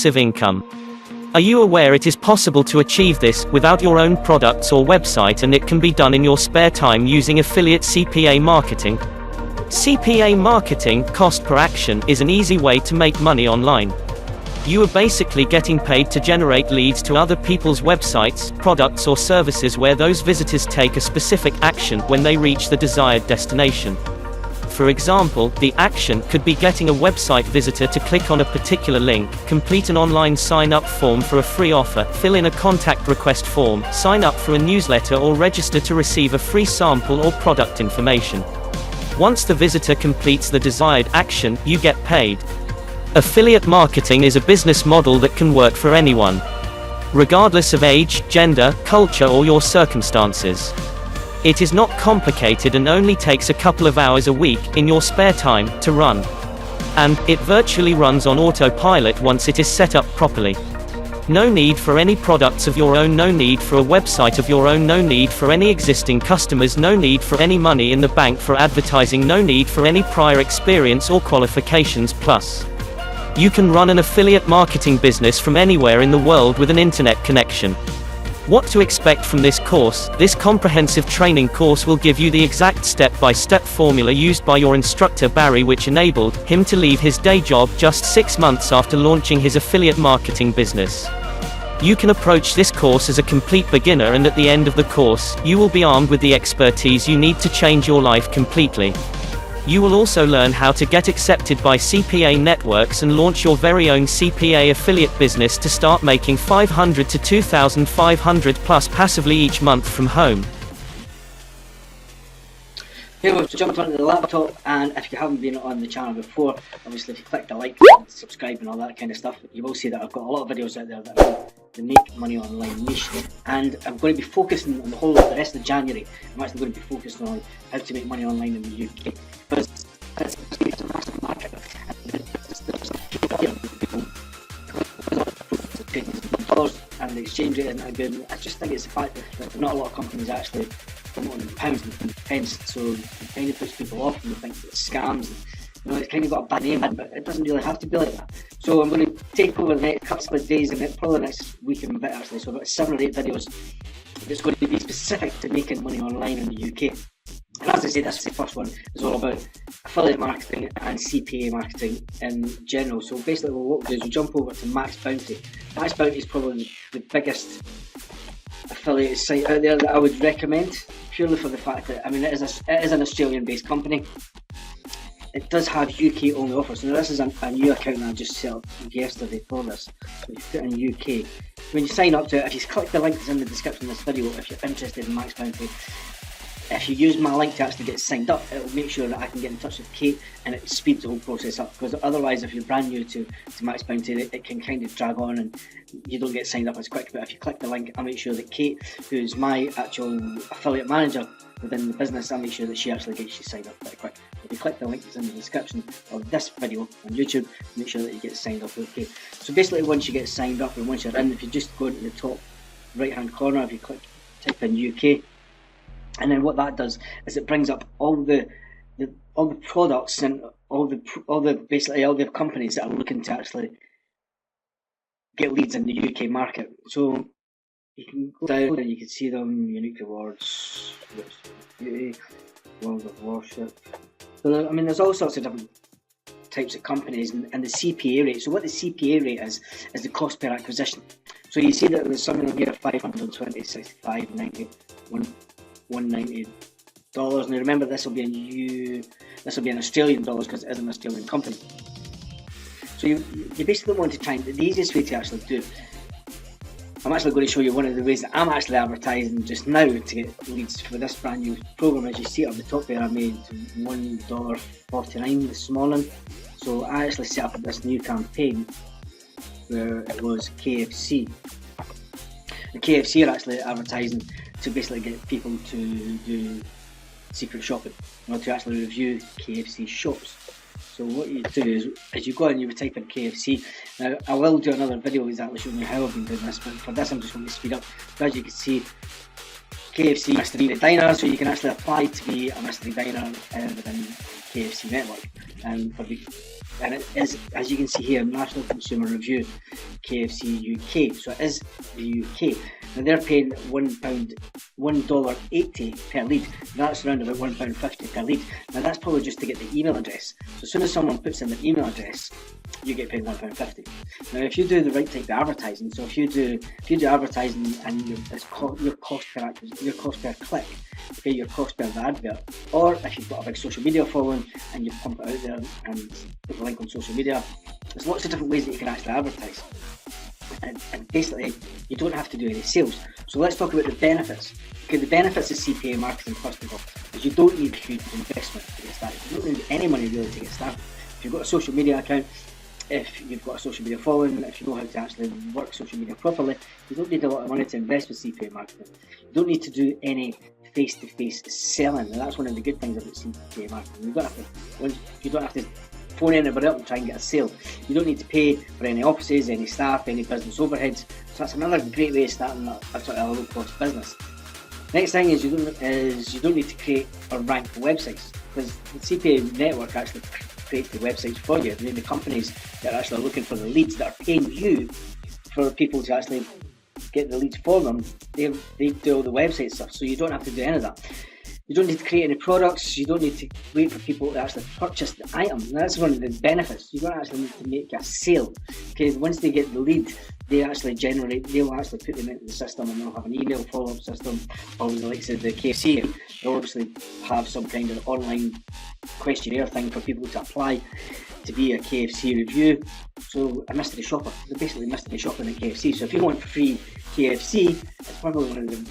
passive income. Are you aware it is possible to achieve this without your own products or website, and it can be done in your spare time using affiliate CPA marketing? CPA marketing, cost per action, is an easy way to make money online. You are basically getting paid to generate leads to other people's websites, products or services where those visitors take a specific action when they reach the desired destination. For example, the action could be getting a website visitor to click on a particular link, complete an online sign-up form for a free offer, fill in a contact request form, sign up for a newsletter, or register to receive a free sample or product information. Once the visitor completes the desired action, you get paid. Affiliate marketing is a business model that can work for anyone, regardless of age, gender, culture, or your circumstances. It is not complicated and only takes a couple of hours a week, in your spare time, to run. And it virtually runs on autopilot once it is set up properly. No need for any products of your own, no need for a website of your own, no need for any existing customers, no need for any money in the bank for advertising, no need for any prior experience or qualifications. Plus, you can run an affiliate marketing business from anywhere in the world with an internet connection. What to expect from this course? This comprehensive training course will give you the exact step-by-step formula used by your instructor Barry, which enabled him to leave his day job just 6 months after launching his affiliate marketing business. You can approach this course as a complete beginner, and at the end of the course, you will be armed with the expertise you need to change your life completely. You will also learn how to get accepted by CPA networks and launch your very own CPA affiliate business to start making $500 to $2,500 plus passively each month from home. Here we've jumped onto the laptop, and if you haven't been on the channel before, obviously if you click the like and subscribe and all that kind of stuff, you will see that I've got a lot of videos out there that are the make money online niche, and I'm going to be focusing on the whole of the rest of January. I'm actually going to be focusing on how to make money online in the UK, because it's a massive market. And the exchange rate isn't that good. I just think it's the fact that not a lot of companies actually promoting in pounds and pence, so it kind of puts people off and they think it's scams. You know, it's kind of got a bad name, but it doesn't really have to be like that. So I'm going to take over the next couple of days, and probably the next week and a bit actually, so about 7 or 8 videos that's going to be specific to making money online in the UK. And as I say, this is the first one, is all about affiliate marketing and CPA marketing in general. So basically what we'll do is we'll jump over to Max Bounty. Max Bounty is probably the biggest affiliate site out there that I would recommend, purely for the fact that, I mean, it is an Australian based company. It does have UK only offers. Now this is a new account that I just set up yesterday for this. So you put in UK. When you sign up to it, if you click the link that's in the description of this video, if you're interested in Max Bounty, if you use my link to actually get signed up, it will make sure that I can get in touch with Kate, and it speeds the whole process up, because otherwise if you're brand new to Max Bounty, it can kind of drag on and you don't get signed up as quick. But if you click the link, I'll make sure that Kate, who's my actual affiliate manager within the business, I'll make sure that she actually gets you signed up pretty quick. If you click the link that's in the description of this video on YouTube, make sure that you get signed up with Kate. So basically once you get signed up and once you're in, if you just go into the top right hand corner, if you type in UK, and then what that does is it brings up all the products and all the companies that are looking to actually get leads in the UK market. So you can go down and you can see them: Unique Rewards, Beauty, World of Worship. So I mean, there's all sorts of different types of companies, and the CPA rate. So what the CPA rate is the cost per acquisition. So you see that there's some in here: 520, 65, 90, $190. Now remember, this will be in Australian dollars because it is an Australian company. So you basically want to try, and the easiest way to actually do it, I'm actually going to show you one of the ways that I'm actually advertising just now to get leads for this brand new program. As you see up the top there, I made $1.49 this morning. So I actually set up this new campaign where it was KFC. The KFC are actually advertising to basically get people to do secret shopping, or to actually review KFC shops. So what you do is you go and you would type in KFC. Now I will do another video exactly showing you how I've been doing this, but for this I'm just going to speed up. So as you can see, KFC mystery diner, so you can actually apply to be a mystery diner within KFC network. And it is, as you can see here, National Consumer Review, KFC UK. So it is the UK. Now they're paying $1.80 per lead. That's around about £1.50 per lead. Now that's probably just to get the email address. So as soon as someone puts in their email address, you get paid £1.50. Now if you do the right type of advertising, so if you do advertising and your cost per click, okay, your cost per advert, or if you've got a big social media following and you pump it out there and put a link on social media, there's lots of different ways that you can actually advertise. And basically, you don't have to do any sales. So let's talk about the benefits. Okay, the benefits of CPA marketing, first of all, is you don't need huge investment to get started. You don't need any money really to get started. If you've got a social media account, if you've got a social media following, if you know how to actually work social media properly, you don't need a lot of money to invest with CPA marketing. You don't need to do any face-to-face selling, and that's one of the good things about CPA marketing. You don't have to phone anybody up and try and get a sale. You don't need to pay for any offices, any staff, any business overheads. So that's another great way of starting a sort of a low-cost business. Next thing is you don't need to create or rank websites, because the CPA network actually create the websites for you. The companies that are actually looking for the leads, that are paying you for people to actually get the leads for them, they do all the website stuff, so you don't have to do any of that. You don't need to create any products. You don't need to wait for people to actually purchase the item. Now, that's one of the benefits. You don't actually need to make a sale. Okay, once they get the lead, they'll actually put them into the system, and they'll have an email follow-up system, or with the likes of the KFC, they'll obviously have some kind of online questionnaire thing for people to apply to be a KFC review. So a mystery shopper. They're basically mystery shopping at KFC. So if you want free KFC, it's probably one of the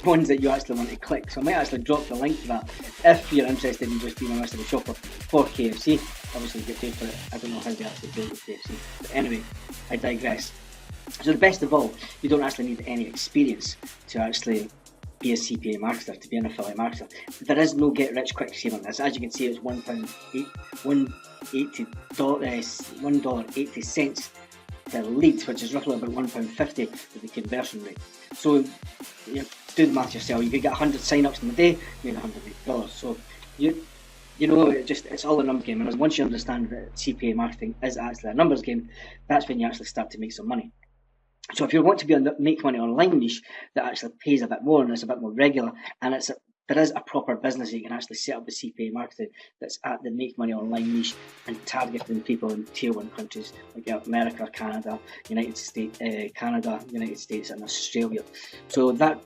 ones that you actually want to click. So I might actually drop the link to that if you're interested in just being a mystery shopper for KFC. Obviously you get paid for it. I don't know how they actually do it with KFC. But anyway, I digress. So the best of all, you don't actually need any experience to actually be a CPA marketer, to be an affiliate marketer. There is no get rich quick scheme on this. As you can see, it's $1.80 per lead, which is roughly about £1.50 with the conversion rate. So you do the math yourself. You could get 100 sign-ups in a day, make $108. So you know, it's all a number game. And once you understand that CPA marketing is actually a numbers game, that's when you actually start to make some money. So if you want to be on the make money online niche that actually pays a bit more and it's a bit more regular, and there is a proper business that you can actually set up with CPA marketing that's at the make money online niche and targeting people in tier 1 countries like America, Canada, United States, and Australia. So that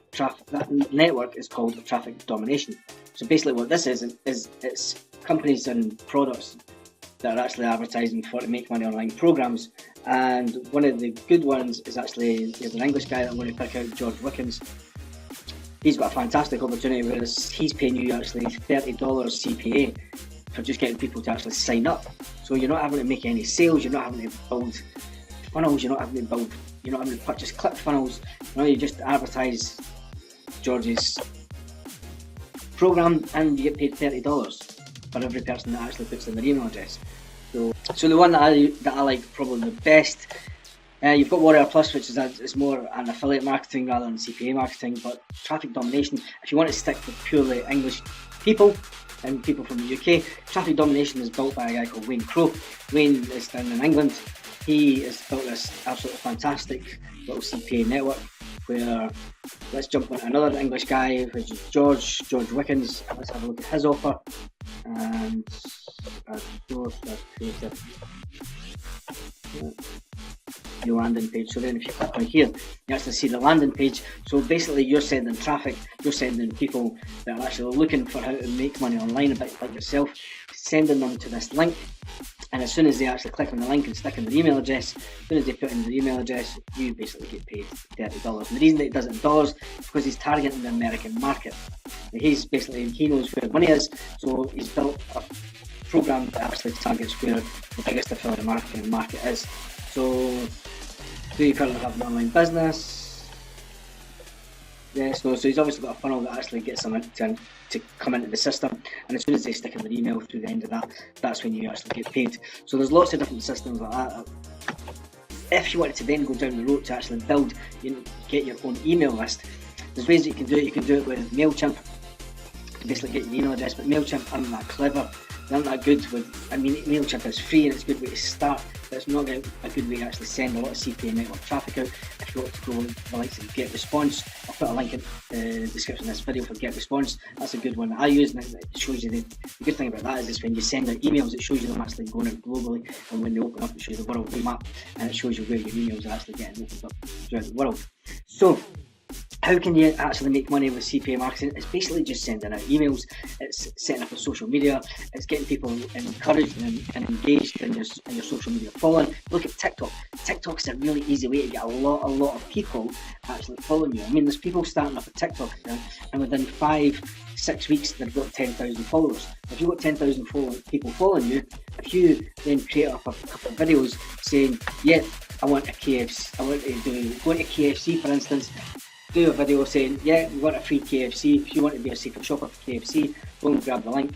network is called traffic domination. So basically what this is it's companies and products that are actually advertising for to make money online programs. And one of the good ones is actually, there's an English guy that I'm going to pick out, George Wickens. He's got a fantastic opportunity where he's paying you actually $30 CPA for just getting people to actually sign up. So you're not having to make any sales, you're not having to build funnels, you're not having to purchase click funnels. You just advertise George's program and you get paid $30 for every person that actually puts in their email address. So the one that I like probably the best, you've got Warrior Plus, which is more an affiliate marketing rather than CPA marketing. But traffic domination, if you want to stick with purely English people and people from the UK, traffic domination is built by a guy called Wayne Crowe. Wayne is down in England. He has built this absolutely fantastic little CPA network where, let's jump on another English guy, which is George Wickens. Let's have a look at his offer. And your landing page. So then if you click on here, you actually see the landing page. So basically you're sending traffic, you're sending people that are actually looking for how to make money online, a bit like yourself, sending them to this link. And as soon as they actually click on the link and stick in their email address, as soon as they put in their email address, you basically get paid $30. And the reason that he does it in dollars is because he's targeting the American market. And he knows where the money is, so he's built a program that actually targets where the biggest affiliate marketing market is. So, do you currently have an online business? Yes, no, so he's obviously got a funnel that actually gets them to come into the system, and as soon as they stick in their email through the end of that, that's when you actually get paid. So there's lots of different systems like that. If you wanted to then go down the road to actually get your own email list, There's ways that you can do it. You can do it with MailChimp. Basically get your email address, but MailChimp aren't that clever, they aren't that good with, MailChimp is free and it's a good way to start, but it's not a good way to actually send a lot of CPA network traffic out. If you want to go with the likes of Get Response, I'll put a link in the description of this video for Get Response. That's a good one that I use, and it shows you the good thing about that is when you send out emails, it shows you them actually going out globally, and when they open up, it shows you the world map, and it shows you where your emails are actually getting opened up throughout the world. So how can you actually make money with CPA marketing? It's basically just sending out emails, it's setting up a social media, it's getting people encouraged and engaged in your social media following. Look at TikTok. TikTok's a really easy way to get a lot of people actually following you. There's people starting up a TikTok account and within 5-6 weeks they've got 10,000 followers. If you've got 10,000 people following you, if you then create up a couple of videos saying, yeah, I want a KFC, I want to go to KFC for instance, do a video saying, yeah, we want a free KFC. If you want to be a secret shopper for KFC, go and grab the link.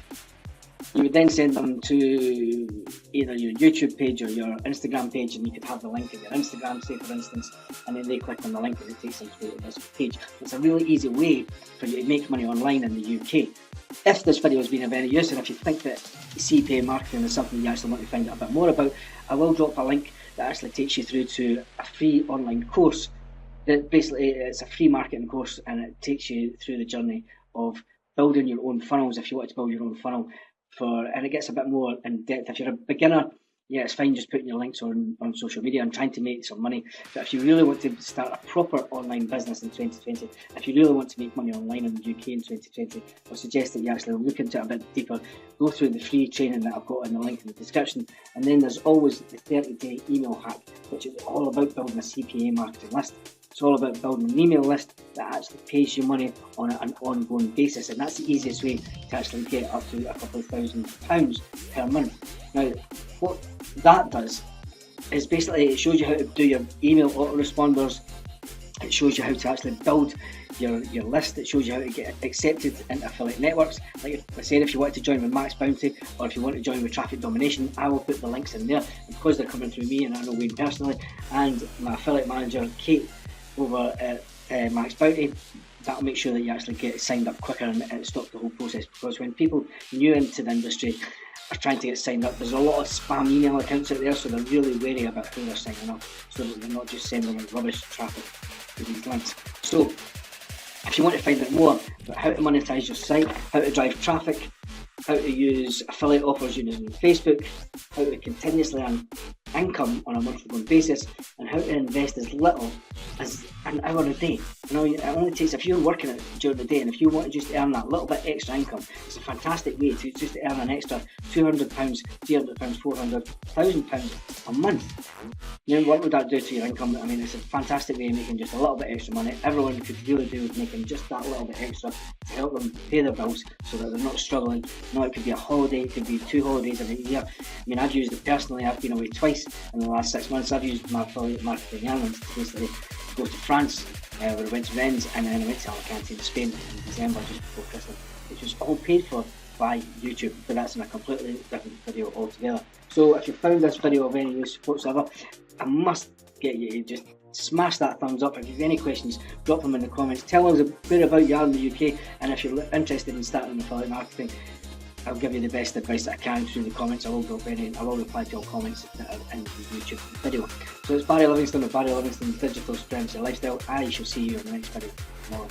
You would then send them to either your YouTube page or your Instagram page, and you could have the link in your Instagram, say for instance, and then they click on the link and it takes them to this page. It's a really easy way for you to make money online in the UK. If this video has been of any use, and if you think that CPA marketing is something you actually want to find out a bit more about, I will drop a link that actually takes you through to a free online course. Basically, it's a free marketing course and it takes you through the journey of building your own funnels if you want to build your own funnel and it gets a bit more in depth. If you're a beginner, yeah, it's fine just putting your links on social media and trying to make some money. But if you really want to start a proper online business in 2020, if you really want to make money online in the UK in 2020, I suggest that you actually look into it a bit deeper, go through the free training that I've got in the link in the description, and then there's always the 30-day email hack, which is all about building a CPA marketing list. It's all about building an email list that actually pays you money on an ongoing basis, and that's the easiest way to actually get up to a couple of £1,000 per month. Now, what that does is basically it shows you how to do your email autoresponders, it shows you how to actually build your list, it shows you how to get accepted into affiliate networks. Like I said, if you want to join with Max Bounty or if you want to join with Traffic Domination, I will put the links in there, and because they're coming through me and I know Wayne personally and my affiliate manager Kate over at Max Bounty, that'll make sure that you actually get signed up quicker and stop the whole process, because when people new into the industry are trying to get signed up, there's a lot of spam email accounts out there, so they're really wary about who they're signing up so that they're not just sending them rubbish traffic to these links. So if you want to find out more about how to monetize your site, how to drive traffic, how to use affiliate offers using Facebook, how to continuously earn income on a monthly basis, and how to invest as little as an hour a day. It only takes, if you're working it during the day and if you want to just earn that little bit extra income, it's a fantastic way to just earn an extra £200, £300, £400, £1,000 a month. What would that do to your income? It's a fantastic way of making just a little bit extra money. Everyone could really do with making just that little bit extra to help them pay their bills so that they're not struggling. It could be a holiday, it could be 2 holidays in a year. I've used it personally. I've been away twice in the last 6 months. I've used my affiliate marketing earnings to basically go to France, where I went to Rennes, and then I went to Alicante in Spain in December just before Christmas, which was all paid for by YouTube, but that's in a completely different video altogether. So if you found this video of any use whatsoever, I must get you to just smash that thumbs up. If you have any questions, drop them in the comments. Tell us a bit about you are in the UK, and if you're interested in starting affiliate marketing, I'll give you the best advice that I can through the comments. I will reply to all comments that are in the YouTube video. So it's Barry Livingston of Barry Livingston's Digital Supremacy Lifestyle. I shall see you in the next video tomorrow.